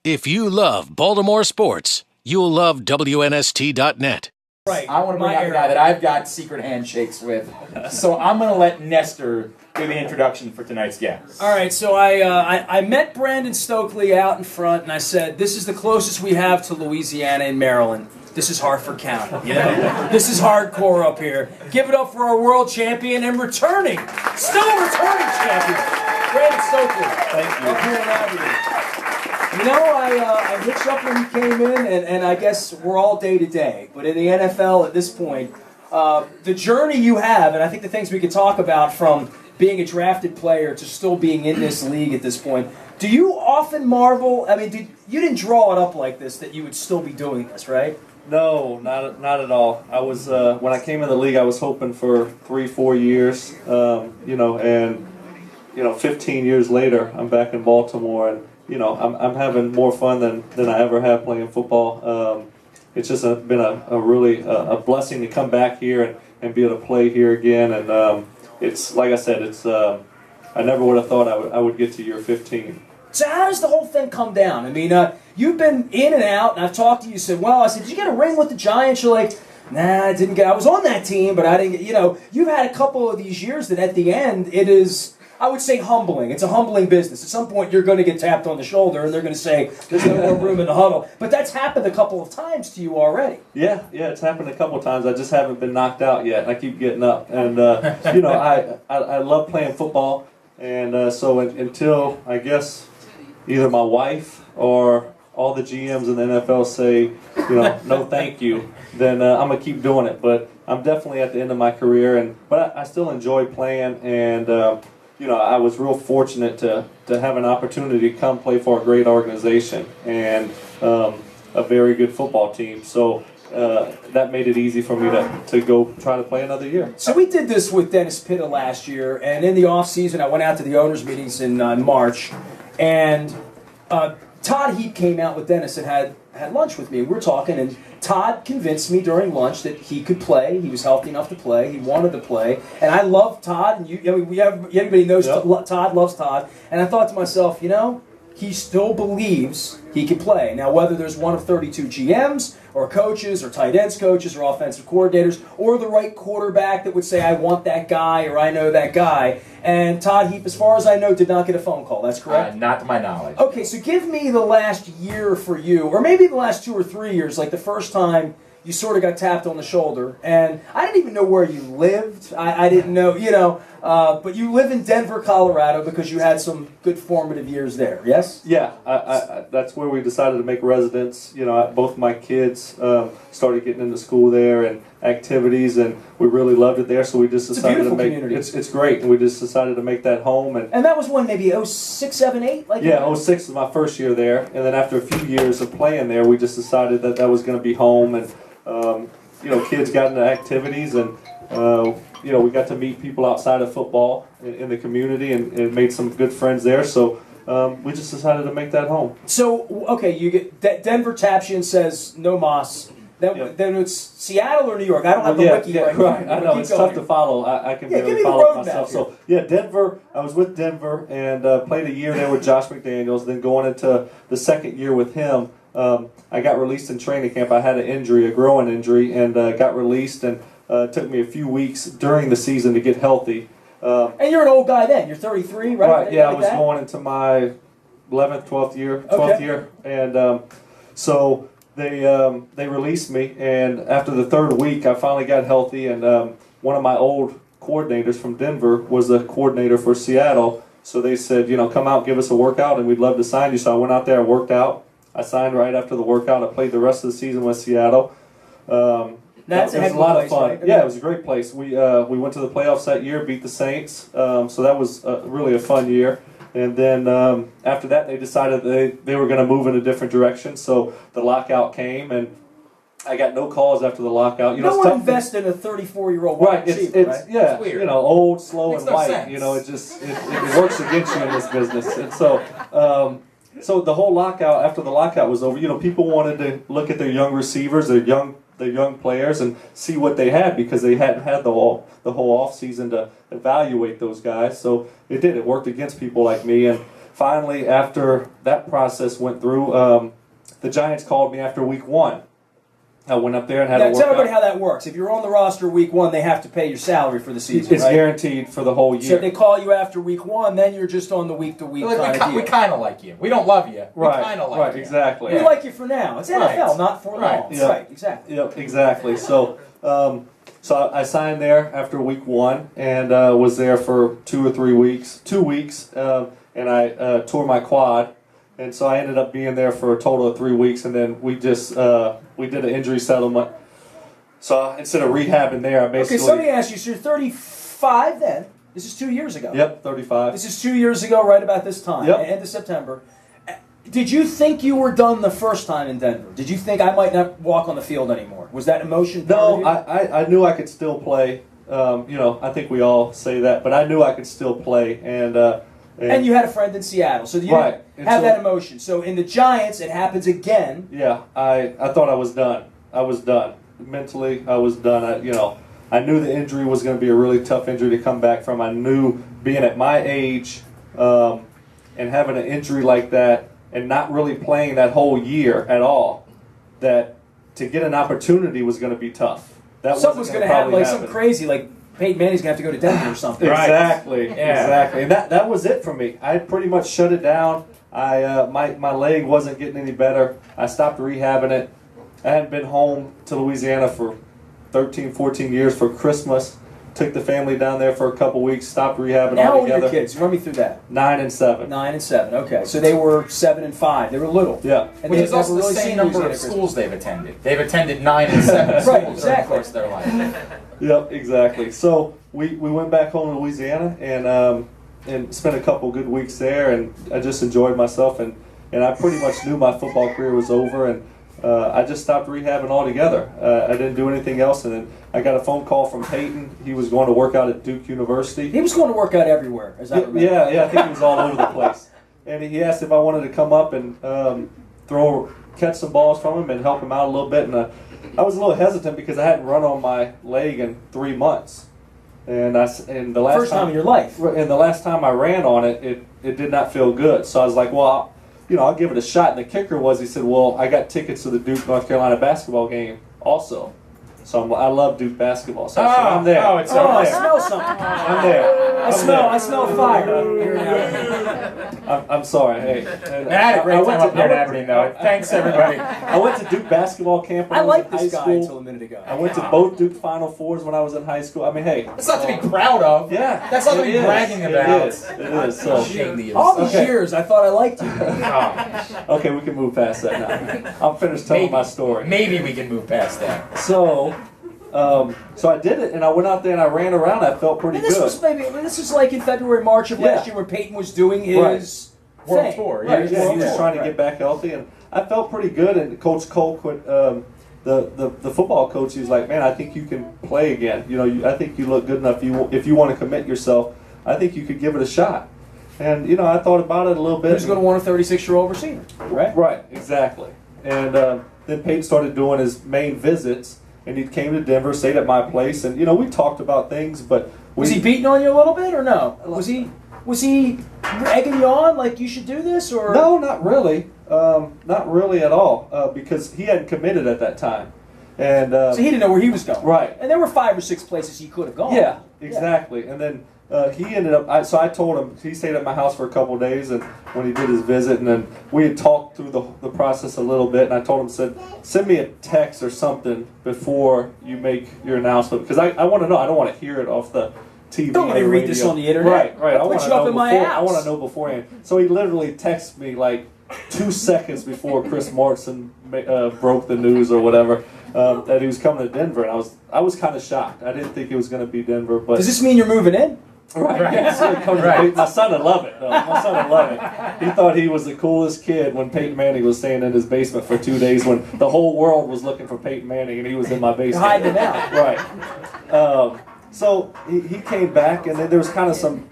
If you love Baltimore sports, you'll love WNST.net. Right. I want to bring out a guy that I've got secret handshakes with. So I'm going to let Nestor do the introduction for tonight's guest. All right, so I met Brandon Stokley out in front, and I said, this is the closest we have to Louisiana and Maryland. This is Hartford County, you know? This is hardcore up here. Give it up for our world champion and returning, still returning champion, Brandon Stokley. Thank you. Up here in Avenue. You know, I hitched up when you came in, and I guess we're all day-to-day. But in the NFL at this point, the journey you have, and I think the things we could talk about from being a drafted player to still being in this league at this point, do you often marvel? I mean, you didn't draw it up like this, that you would still be doing this, right? No, not at all. I was when I came in the league, I was hoping for 3-4 years, and 15 years later, I'm back in Baltimore, and I'm having more fun than I ever have playing football. It's just been a really blessing to come back here and be able to play here again, and it's like I said, it's I never would have thought I would get to year 15. So how does the whole thing come down? I mean, you've been in and out, and I've talked to you. Said, I said, did you get a ring with the Giants? You're like, nah, I didn't get. I was on that team, but I didn't get. You've had a couple of these years that at the end it is, I would say, humbling. It's a humbling business. At some point, you're going to get tapped on the shoulder, and they're going to say, there's no more room in the huddle. But that's happened a couple of times to you already. Yeah, it's happened a couple of times. I just haven't been knocked out yet, and I keep getting up. And, I love playing football, and so until, I guess, either my wife or all the GMs in the NFL say, no thank you, then I'm going to keep doing it. But I'm definitely at the end of my career, but I still enjoy playing, and I was real fortunate to have an opportunity to come play for a great organization and a very good football team. So that made it easy for me to go try to play another year. So we did this with Dennis Pitta last year, and in the offseason, I went out to the owners' meetings in March, and Todd Heap came out with Dennis and had lunch with me. We were talking, and Todd convinced me during lunch that he could play. He was healthy enough to play. He wanted to play. And I love Todd. And everybody knows Todd loves Todd. And I thought to myself, he still believes he can play. Now, whether there's one of 32 GMs or coaches or tight ends coaches or offensive coordinators or the right quarterback that would say, I want that guy or I know that guy. And Todd Heap, as far as I know, did not get a phone call. That's correct? Not to my knowledge. Okay, so give me the last year for you, or maybe the last 2 or 3 years, like the first time you sort of got tapped on the shoulder. And I didn't even know where you lived. I didn't know, but you live in Denver, Colorado, because you had some good formative years there, yes? Yeah, I that's where we decided to make residence. Both my kids started getting into school there and activities, and we really loved it there, so we just decided to make community. It's great, and we just decided to make that home. And that was when, maybe 06, 7, 8? Yeah, 06 was my first year there, and then after a few years of playing there, we just decided that was going to be home, and kids got into activities, and we got to meet people outside of football in the community and made some good friends there. So we just decided to make that home. So, okay, you get Denver taps you and says, no mas. Then it's Seattle or New York. I don't have the wiki right. I know, it's tough to follow. I can barely follow it myself. So, Denver, I was with Denver and played a year there with Josh McDaniels. Then going into the second year with him, I got released in training camp. I had an injury, a growing injury, and got released, and it took me a few weeks during the season to get healthy. And you're an old guy then. You're 33, right? Right, yeah, I was going into my 11th, 12th year. And so they released me, and after the third week, I finally got healthy, and one of my old coordinators from Denver was the coordinator for Seattle, so they said, come out, give us a workout, and we'd love to sign you. So I went out there, I worked out. I signed right after the workout. I played the rest of the season with Seattle. That's it was a lot of fun. Right? Yeah, it was a great place. We went to the playoffs that year, beat the Saints. So that was really a fun year. And then after that, they decided they were going to move in a different direction. So the lockout came, and I got no calls after the lockout. No one invests in a 34-year-old wide receiver, right? Yeah, it's weird. Old, slow, Makes and no white. sense. It works against you in this business. And so. So the whole lockout, after the lockout was over, people wanted to look at their young receivers, their young players, and see what they had, because they hadn't had the whole off season to evaluate those guys. So it worked against people like me. And finally, after that process went through, the Giants called me after week 1. I went up there and had a Now, workout. tell everybody how that works. If you're on the roster week 1, they have to pay your salary for the season, It's right? guaranteed for the whole year. So if they call you after week 1, then you're just on the week-to-week kind of deal. We kind of like you. We don't love you. We Right, kind of like right, you. exactly. We like you for now. It's NFL, not for Right. long. Yeah. Right, exactly. Yep, exactly. So, so I signed there after week 1 and was there for 2 or 3 weeks, 2 weeks, and I tore my quad, and so I ended up being there for a total of 3 weeks, and then we just we did an injury settlement. So instead of rehabbing there, I basically. Okay, so let me ask you. So you're 35 then. This is 2 years ago. Yep, 35. This is 2 years ago, right about this time, Yep. end of September. Did you think you were done the first time in Denver? Did you think I might not walk on the field anymore? Was that emotion? No, I knew I could still play. I think we all say that, but I knew I could still play, and you had a friend in Seattle, so you Right. didn't have that emotion. So in the Giants, it happens again. yeah, I thought I was done. I was done mentally. I was done. I knew the injury was going to be a really tough injury to come back from. I knew being at my age and having an injury like that and not really playing that whole year at all, that to get an opportunity was going to be tough. That Something was going to happen, probably like something crazy, like Peyton Manning's going to have to go to Denver or something. Exactly, Yeah. exactly. And that was it for me. I pretty much shut it down. My leg wasn't getting any better. I stopped rehabbing it. I hadn't been home to Louisiana for 13, 14 years for Christmas. Took the family down there for a couple weeks, stopped rehabbing Now, how old are altogether. your kids? Run me through that. 9 and 7. 9 and 7. Okay, so they were 7 and 5. They were little. Yeah. And Which they is also never the really same seen number Louisiana of Christmas. schools they've attended. They've attended 9 and 7 schools Right, during the exactly. course of their life. Yep, exactly. So we went back home to Louisiana and spent a couple good weeks there, and I just enjoyed myself, and I pretty much knew my football career was over, and I just stopped rehabbing altogether. I didn't do anything else, and then I got a phone call from Peyton. He was going to work out at Duke University. He was going to work out everywhere, as I remember. Yeah, I think he was all over the place. And he asked if I wanted to come up and catch some balls from him and help him out a little bit. And I was a little hesitant because I hadn't run on my leg in 3 months. And the last First time in your life. And the last time I ran on it, it did not feel good. So I was like, well, I'll give it a shot. And the kicker was, he said, well, I got tickets to the Duke North Carolina basketball game also. So I love Duke basketball. So I said, I'm there. Oh, it's Oh, I there. smell something. I'm there. I smell fire. I'm sorry. Hey, I had a great time up there in Aberdeen, though. Thanks, everybody. I went to Duke basketball camp when I I was like in this high guy school. until a minute ago. I went to both Duke Final Fours when I was in high school. I mean, hey. That's not to be proud of. Yeah. That's not to it be is. bragging about. It is. So, Shame to you. All these Okay. years, I thought I liked you. okay, we can move past that now. I'll finish telling my story. Maybe we can move past that. So I did it, and I went out there and I ran around. I felt pretty And this good. was like in February, March of last year when Peyton was doing his World thing. tour, Right, yeah. his Yeah, world he was tour. trying to Right. get back healthy, and I felt pretty good. And Coach Cole, the football coach, he was like, "Man, I think you can play again. I think you look good enough. If you want to commit yourself, I think you could give it a shot." And I thought about it a little bit. Who's going to want a 36-year-old receiver, right? Right, exactly. And then Peyton started doing his main visits, and he came to Denver, stayed at my place, and we talked about things. But Was he beating on you a little bit, or no? Was he egging you on like you should do this, or No, not really. Not really at all, because he hadn't committed at that time. And So he didn't know where he was going, Right. And there were 5 or 6 places he could have gone. yeah, exactly. And then he ended up. So I told him, he stayed at my house for a couple of days, and when he did his visit, and then we had talked through the process a little bit. And I told him, send me a text or something before you make your announcement, because I want to know. I don't want to hear it off the TV. Don't let me or read this radio. on the internet. Right. I Put want you to up know in my before. I house. want to know beforehand. So he literally texted me like 2 seconds before Chris Martin broke the news or whatever that he was coming to Denver, and I was kind of shocked. I didn't think it was going to be Denver, but Does this mean you're moving in? right. Right. Yeah, so he comes to Right. Peyton. My son would love it. Though. My son would love it. He thought he was the coolest kid when Peyton Manning was staying in his basement for 2 days when the whole world was looking for Peyton Manning, and he was in my basement. Hiding it out. Right. So he came back, and then there was kind of some,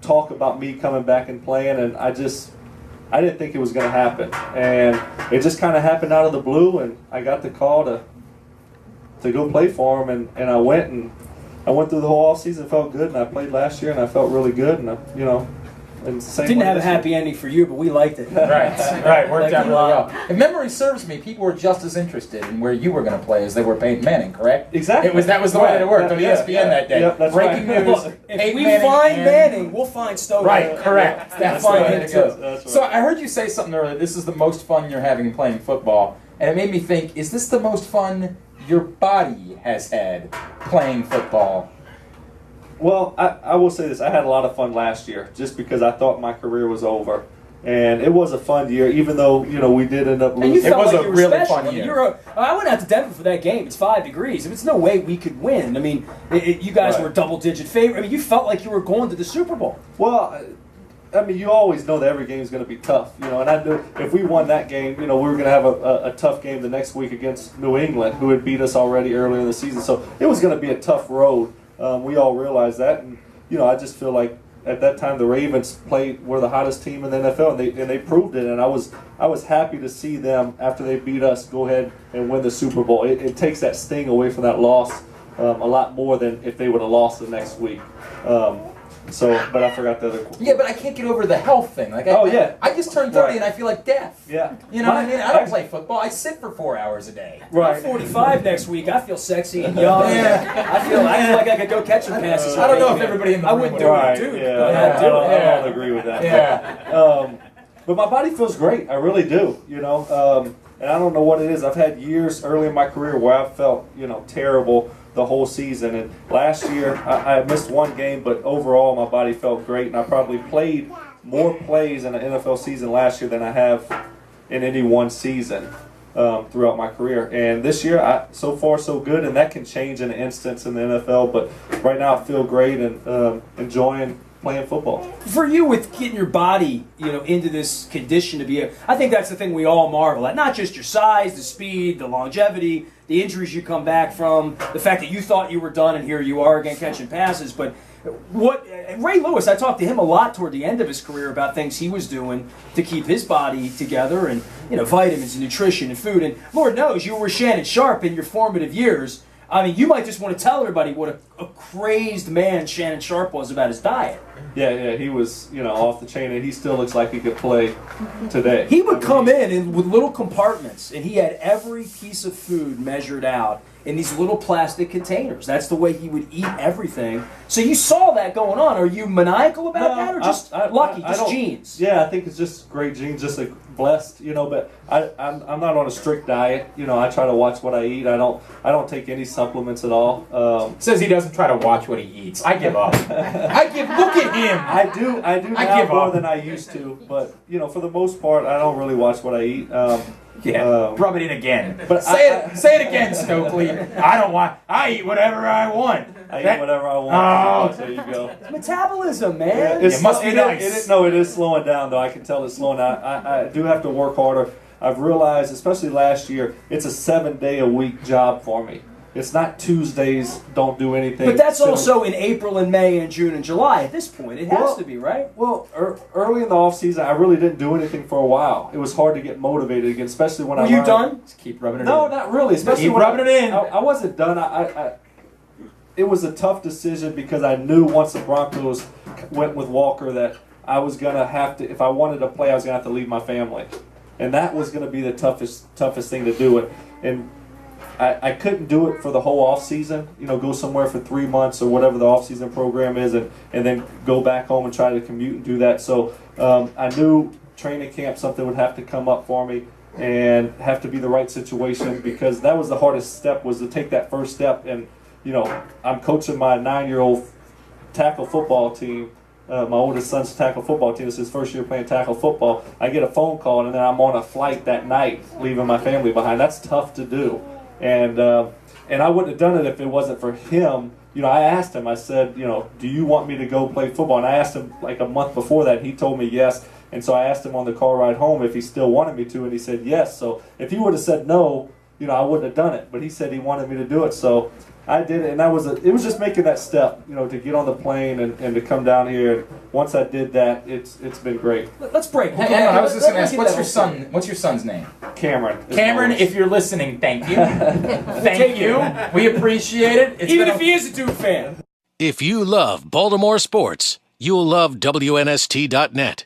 talk about me coming back and playing, and I didn't think it was going to happen, and it just kind of happened out of the blue, and I got the call to go play for him, and I went through the whole offseason, felt good, and I played last year, and I felt really good, and And same Didn't way have a this year. happy ending for you, but we liked it. Right, worked Like out a really lot. well. If memory serves me, people were just as interested in where you were going to play as they were Peyton Manning, correct? Exactly. That was the way that it worked on Yeah, ESPN yeah, that day. yeah, that's Breaking right. news. Look, if Peyton we Manning find and- Manning, we'll find Stokley. Right, correct. That's We'll the find way him to go. too. That's right. So I heard you say something earlier. This is the most fun you're having playing football, and it made me think: is this the most fun your body has had playing football? Well, I will say this. I had a lot of fun last year just because I thought my career was over. And it was a fun year, even though, we did end up And you losing. felt was like a you were really special. fun I mean, year. I went out to Denver for that game. It's 5 degrees. There's no way we could win. I mean, you guys Right. were double-digit favorite. I mean, you felt like you were going to the Super Bowl. Well, I mean, you always know that every game is going to be tough, and I knew if we won that game, we were going to have a tough game the next week against New England, who had beat us already earlier in the season. So it was going to be a tough road. We all realized that, and I just feel like at that time the Ravens were the hottest team in the NFL, and they proved it. And I was happy to see them after they beat us go ahead and win the Super Bowl. It takes that sting away from that loss a lot more than if they would have lost the next week. But I forgot the other. Yeah, but I can't get over the health thing. Like, I just turned 30 Right. and I feel like death. Yeah. You know what I mean? I don't play football. I sit for 4 hours a day. I'm Right. 45 next week. I feel sexy and young. Yeah. I feel like I could go catch some passes. I don't know if everybody in the I room wouldn't would do Right. it, dude. Yeah. But I'd do it. I don't agree with that. Yeah. But my body feels great. I really do. And I don't know what it is. I've had years early in my career where I felt, terrible the whole season. And last year, I missed one game, but overall, my body felt great. And I probably played more plays in an NFL season last year than I have in any one season throughout my career. And this year, so far, so good. And that can change in an instance in the NFL. But right now, I feel great and enjoying playing football. For you, with getting your body, into this condition to be, I think that's the thing we all marvel at. Not just your size, the speed, the longevity, the injuries you come back from, the fact that you thought you were done and here you are again catching passes. But Ray Lewis, I talked to him a lot toward the end of his career about things he was doing to keep his body together, and vitamins and nutrition and food. And Lord knows you were Shannon Sharp in your formative years. I mean, you might just want to tell everybody what a crazed man Shannon Sharp was about his diet. Yeah, he was, off the chain, and he still looks like he could play today. He would come in with little compartments, and he had every piece of food measured out in these little plastic containers. That's the way he would eat everything. So you saw that going on. Are you maniacal about that, or just lucky, just genes? Yeah, I think it's just great genes, just like blessed, but I'm not on a strict diet. I try to watch what I eat. I don't take any supplements at all. Says he doesn't try to watch what he eats. I give up. Look at him. I do I now give more up. than I used to, but for the most part, I don't really watch what I eat. Rub it in again. But say it again, Stokley. I eat whatever I want. I eat whatever I want. Oh. There you go. Metabolism, man. It's It must be nice. No, it is slowing down, though. I can tell it's slowing down. I do have to work harder. I've realized, especially last year, it's a 7-day-a-week job for me. It's not Tuesdays, don't do anything. But that's sit also in April and May and June and July. At this point, it has to be, right? Well, early in the off season, I really didn't do anything for a while. It was hard to get motivated again, especially when Were you done? Just keep rubbing it in. No, not really. Especially Keep when rubbing it in. I wasn't done. It was a tough decision because I knew once the Broncos went with Walker that I was gonna have to, if I wanted to play, I was gonna have to leave my family, and that was gonna be the toughest thing to do. And I couldn't do it for the whole off season. Go somewhere for 3 months or whatever the off season program is, and then go back home and try to commute and do that. So I knew training camp something would have to come up for me and have to be the right situation, because that was the hardest step, was to take that first step. And I'm coaching my 9-year-old tackle football team. My oldest son's tackle football team. It's his first year playing tackle football. I get a phone call, and then I'm on a flight that night, leaving my family behind. That's tough to do. And I wouldn't have done it if it wasn't for him. I asked him, I said, do you want me to go play football? And I asked him like a month before that, and he told me yes. And so I asked him on the car ride home if he still wanted me to, and he said yes. So if he would have said no, I wouldn't have done it. But he said he wanted me to do it, so I did it. And it was just making that step, to get on the plane and to come down here. And once I did that, it's been great. Let's break. Hang on, I was just going to ask, Let's get that what's your son's name? Cameron. Cameron, if you're listening, thank you. Thank you. We appreciate it. It's Even been if he is a Duke fan. If you love Baltimore sports, You'll love WNST.net.